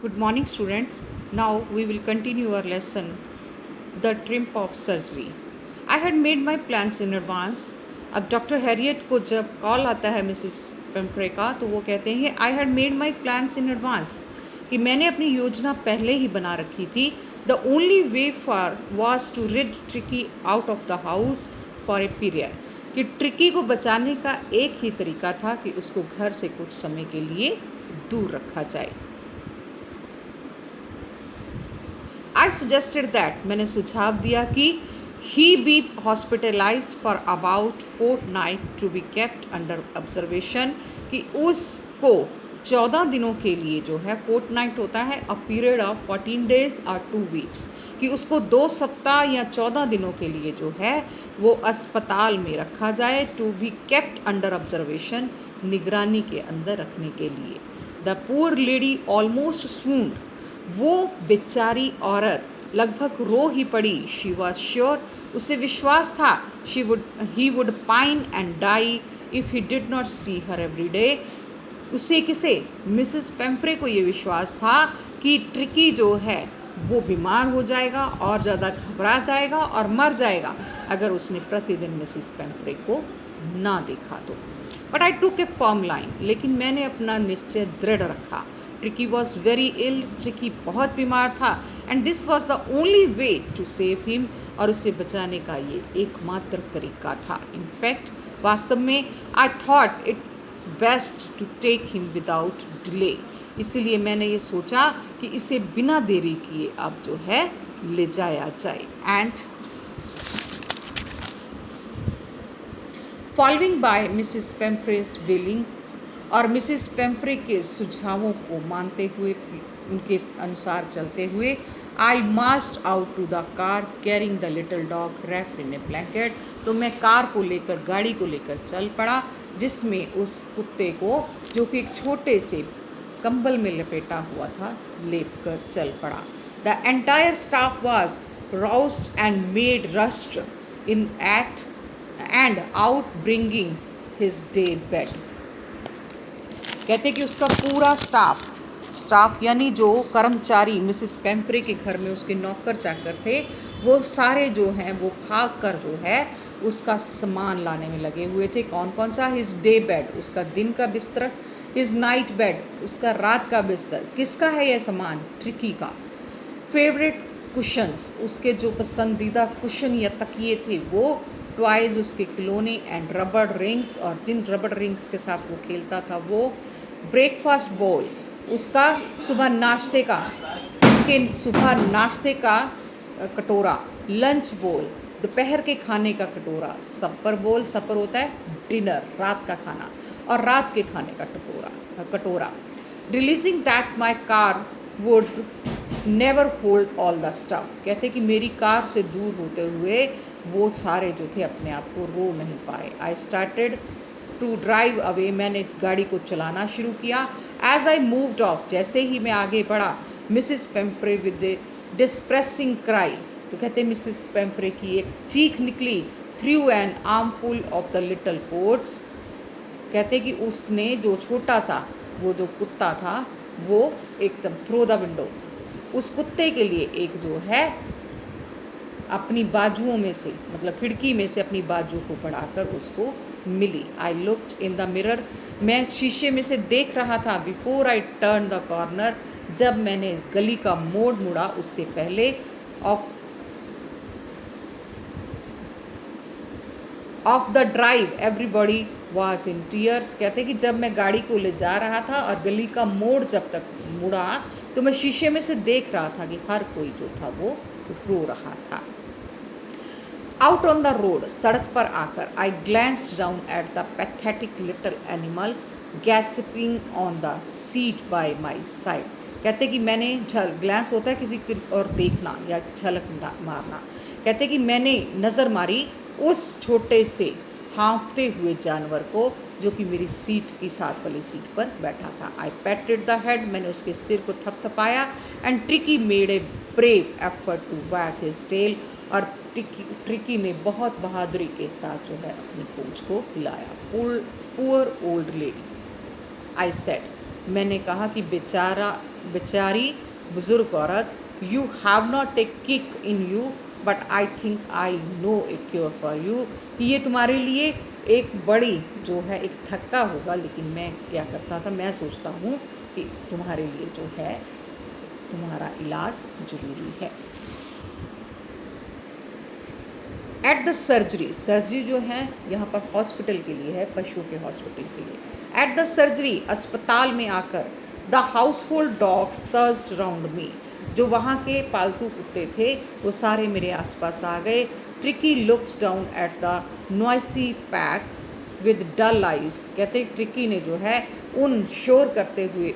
Good morning, students. Now we will continue our lesson, The Triumph of Surgery. I had made my plans in advance. अब doctor Harriet को जब call आता है Mrs पेम्प्रे का तो वो कहते हैं I had made my plans in advance कि मैंने अपनी योजना पहले ही बना रखी थी. The only way for was to rid Tricki out of the house for a period कि ट्रिकी को बचाने का एक ही तरीका था कि उसको घर से कुछ समय के लिए दूर रखा जाए. I suggested that मैंने सुझाव दिया कि he be hospitalized for about fortnight to be kept under observation कि उसको 14 दिनों के लिए जो है fortnight होता है a period of 14 days or 2 weeks कि उसको 2 सप्ताह या 14 दिनों के लिए जो है वो अस्पताल में रखा जाए to be kept under observation निगरानी के अंदर रखने के लिए. The poor lady almost swooned. वो बेचारी औरत लगभग रो ही पड़ी. शी वॉज श्योर उसे विश्वास था he would pine and die if he did not see her every day. उसे किसे मिसेस पेम्फ्रे को ये विश्वास था कि ट्रिकी जो है वो बीमार हो जाएगा और ज़्यादा घबरा जाएगा और मर जाएगा अगर उसने प्रतिदिन मिसेस पेम्फ्रे को ना देखा तो. But I took a firm line लेकिन मैंने अपना निश्चय दृढ़ रखा. Tricki was very ill. Tricki बहुत बीमार था and this was the only way to save him और उसे बचाने का ये एकमात्र तरीका था. इनफैक्ट वास्तव में I thought it best to take him without delay. इसीलिए मैंने ये सोचा कि इसे बिना देरी किए अब जो है ले जाया जाए. And following by Mrs Pumphrey's wailings और मिसिस पेम्फ्रे के सुझावों को मानते हुए उनके अनुसार चलते हुए I marched out to the car carrying the little dog wrapped in a blanket. तो मैं कार को लेकर गाड़ी को लेकर चल पड़ा जिसमें उस कुत्ते को जो कि एक छोटे से कंबल में लपेटा हुआ था लेप कर चल पड़ा. The entire staff was roused and made rushed in act and out bringing his dead bed. कहते कि उसका पूरा स्टाफ यानी जो कर्मचारी मिसिस पेम्फ्रे के घर में उसके नौकर चाकर थे वो सारे जो हैं वो भाग कर जो है उसका सामान लाने में लगे हुए थे. कौन कौन सा? हिज डे बेड उसका दिन का बिस्तर, हिज नाइट बेड उसका रात का बिस्तर. किसका है यह सामान? ट्रिकी का. फेवरेट कुशन्स उसके जो पसंदीदा कुशन या तकिए थे वो, टॉयज उसके खिलौने एंड रबड़ रिंग्स और जिन रबड़ रिंग्स के साथ वो खेलता था वो. ब्रेकफास्ट बोल उसका सुबह नाश्ते का कटोरा. लंच बोल दोपहर के खाने का कटोरा. सपर बोल सपर होता है डिनर रात का खाना और रात के खाने का कटोरा. Releasing that my car would never hold all the stuff. कहते कि मेरी कार से दूर होते हुए वो सारे जो थे अपने आप को रो नहीं पाए. I started to drive away. मैंने गाड़ी को चलाना शुरू किया. एज आई मूव्ड ऑफ जैसे ही मैं आगे बढ़ा Mrs पेम्फ्रे with A dispersing cry. तो कहते मिसिस पेम्फ्रे की एक चीख निकली. Through an armful of the little quotes. कहते कि उसने जो छोटा सा वो जो कुत्ता था वो एकदम थ्रू द विंडो उस कुत्ते के लिए एक जो है अपनी बाजुओं में से मतलब खिड़की में से अपनी बाजू को बढ़ाकर उसको मिली. I looked in the mirror. मैं शीशे में से देख रहा था. Before I turn the corner जब मैंने गली का मोड़ मुड़ा उससे पहले. Off the drive everybody was in tears. कहते कि जब मैं गाड़ी को ले जा रहा था और गली का मोड़ जब तक मुड़ा तो मैं शीशे में से देख रहा था कि हर कोई जो था वो रो रहा था. आउट ऑन द रोड सड़क पर आकर I glanced down at the pathetic little animal gasping on the seat by my side. कहते कि मैंने ग्लैंस होता है किसी की और देखना या झलक मारना. कहते कि मैंने नज़र मारी उस छोटे से हाँफते हुए जानवर को जो कि मेरी सीट की साथ वाली सीट पर बैठा था. I patted the head. मैंने उसके सिर को थपथपाया. And Tricki made a brave effort to wag his tail. और ट्रिकी ने बहुत बहादुरी के साथ जो है अपनी पूंछ को हिलाया. Poor old lady I said मैंने कहा कि बेचारी बुज़ुर्ग औरत, you have not a kick in you but I think I know A cure for you, कि ये तुम्हारे लिए एक बड़ी जो है एक थक्का होगा, लेकिन मैं क्या करता था, मैं सोचता हूँ कि तुम्हारे लिए जो है तुम्हारा इलाज ज़रूरी है। एट द सर्जरी जो है यहाँ पर हॉस्पिटल के लिए है, पशुओं के हॉस्पिटल के लिए। एट द सर्जरी, अस्पताल में आकर, the household dog surged round me, जो वहाँ के पालतू कुत्ते थे वो सारे मेरे आसपास आ गए। Tricki looks down at the noisy pack with dull eyes, कहते ट्रिकी ने जो है उन शोर करते हुए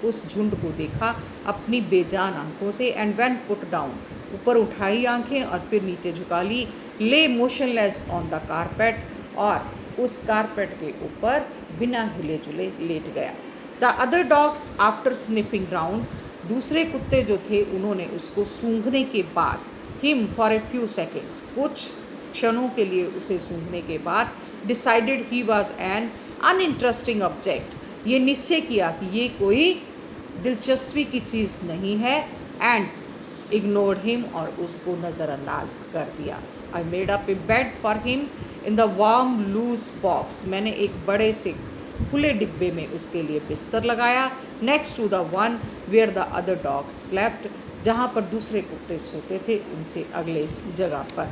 उस झुंड को देखा अपनी बेजान आंखों से। एंड व्हेन पुट डाउन, ऊपर उठाई आंखें और फिर नीचे झुका ली। ले मोशनलेस ऑन द कारपेट, और उस कारपेट के ऊपर बिना हिले जुले लेट गया। The other dogs after sniffing round, दूसरे कुत्ते जो थे उन्होंने उसको सूंघने के बाद, him for a few seconds, कुछ क्षणों के लिए उसे सूंघने के बाद, decided he was an uninteresting object, ये निश्चय किया कि ये कोई दिलचस्पी की चीज़ नहीं है। एंड इग्नोर्ड हिम, और उसको नज़रअंदाज कर दिया। I made up a bed for him in the warm loose box, मैंने एक बड़े से खुले डिब्बे में उसके लिए बिस्तर लगाया। Next to the one where the other dogs slept, जहाँ पर दूसरे कुत्ते सोते थे उनसे अगले जगह पर।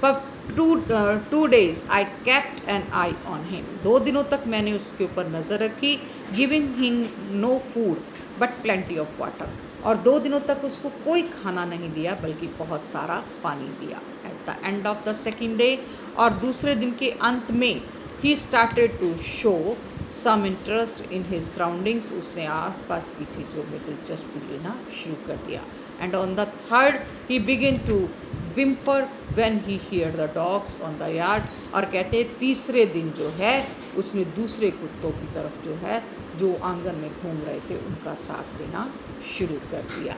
For 2 days I kept an eye on him, 2 दिनों तक मैंने उसके ऊपर नज़र रखी। Giving him no food but plenty of water, और 2 दिनों तक उसको कोई खाना नहीं दिया बल्कि बहुत सारा पानी दिया। At the end of the second day, और दूसरे दिन के अंत में, he started to show some interest in his surroundings, उसने आसपास की चीज़ों में दिलचस्पी लेना शुरू कर दिया। And on the third he begin to whimper when he hear the dogs on the yard, और कहते तीसरे दिन जो है उसने दूसरे कुत्तों की तरफ जो है जो आंगन में घूम रहे थे उनका साथ देना शुरू कर दिया।